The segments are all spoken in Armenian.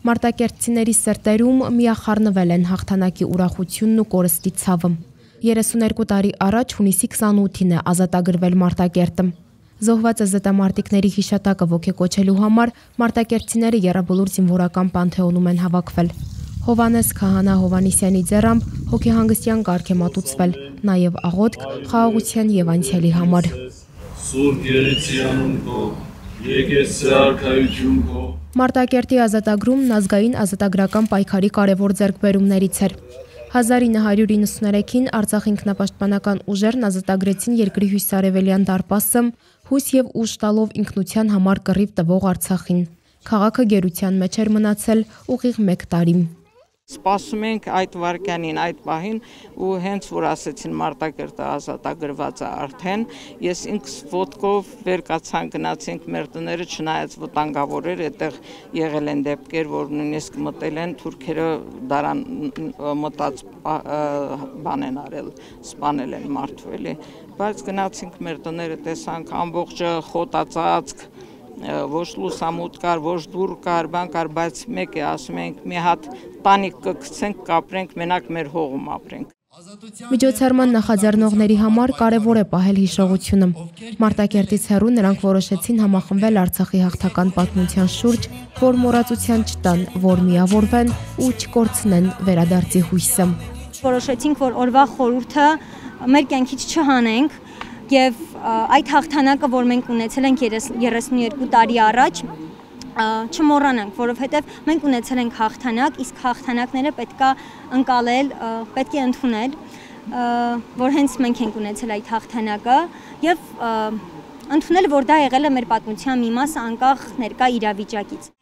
Մարտակերտցիների սրտերում միախառնվել են հաղթանակի ուրախությունն ու կորստի ցավը։ 32 տարի առաջ հունիսի 28-ին է ազատագրվել Մարտակերտը։ Զոհված ազատամարտիկների հիշատակը ոգեկոչելու համար մարտակերտցիները Եռաբլուր զինվորական պանթեոնում են հավաքվել։ Հովանես Քահանա Հովանեսյանի ձեռամբ հոգեհանգստյան կարգ է մատուցվել, նաև աղոթք խաղաղության եւ անցյալի համար։ Սուրբ Երեցի անուն քո, եկես արքայություն քո։ Մարտակերտի ազատագրումն ազգային ազատագրական պայքարի կարևոր ձեռքբերումներից էր։ 1993-ին Արցախ ինքնապաշտպանական ուժերն ազատագրեցին երկրի հյուսիսարևելյան դարպասը, հույս եւ ուժ տալով ինքնության համար կռիվ տվող Արցախին։ Քաղաքը գերության մեջ էր մնացել ուղիղ 1 տարի։ Սպասում ենք այդ վարքյանին, այդ պահին ու հենց որ ասեցին Մարտակերտը ազատագրված է արդեն, ես ինքս ոտքով վեր կացան գնացինք մեր տները, չնայած վտանգավոր էր, այդտեղ եղել են դեպքեր, որ նույնիսկ մտել են թուրքերը դարան մտած բան են արել, սպանել են մարդու էլի, բայց գնացինք մեր տները, տեսանք ամբողջը խոտածածկ, ոչ լուսամուտ կար, ոչ դուռ կար, բան կար, բայց մեկ է ասում ենք մի հատ տանիք կգցենք, կապրենք, մենակ մեր հողում ապրենք։ Միջոցառման նախաձեռնողների համար կարևոր է պահել հիշողությունը։ Մարտակերտից հեռու նրանք որոշեցին համախմբվել Արցախի հաղթական պատմության շուրջ, որ մոռացության չտան, որ միավորվեն ու չկորցնեն վերադարձի հույսը։ Որոշեցինք, որ օրվա խորհուրդը մեր կյանքից չհանենք եւ այդ հաղթանակը, որ մենք ունեցել ենք 32 տարի առաջ, չմոռանանք, որովհետև մենք ունեցել ենք հաղթանակ, իսկ հաղթանակները պետք է ընկալել, պետք է ընդունել, որ հենց մենք ենք ունեցել այդ հաղթանակը եւ ընդունել, որ դա եղել է մեր պատմության մի մասը անկախ ներկա իրավիճակից։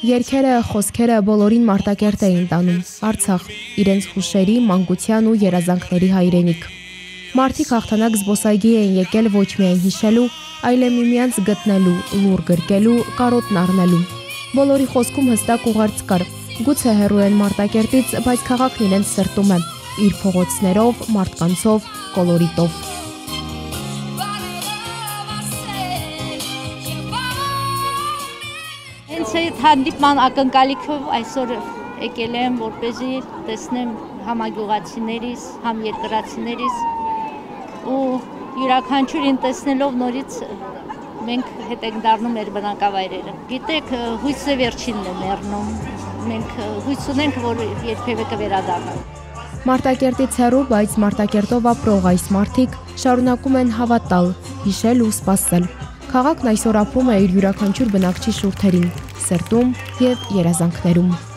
Երգերը, խոսքերը բոլորին Մարտակերտ էին տանում, Արցախ, իրենց հուշերի, մանկության ու երազանքների հայրենիք։ Մարդիկ հաղթանակ զբոսայգի էին եկել ոչ միայն հիշելու, այլ միմյանց գտնելու, լուր գրկելու, կարոտն առնելու։ Բոլորի խոսքում հստակ ուղերձ կար, գուցե հեռու են Մարտակերտից, բայց քաղաքն իրենց սրտում է, իր փողոցներով, մարդկանցով, կոլորիտով։ Հենց այդ հանդիպման ակնկալիքով այսօր եկել եմ, որպեսզի տեսնեմ համագյուղացիներիս, համերկրացիներիս ու յուրաքանչյուրին տեսնելով նորից մենք հետ ենք դառնում մեր բնակավայրերը։ Գիտեք, հույսը վերջինն է մեռնում, մենք հույս ունենք, որ երբևէ կվերադառնանք։ Մարտակերտից հեռու, բայց Մարտակերտով ապրող այս մարդիկ շարունակում են հավատալ, հիշել ու սպասել։ Քաղաքն այսօր ապրում է իր յուրաքանչյուր բնակչի շուրթերին, սրտում եւ երազանքներում։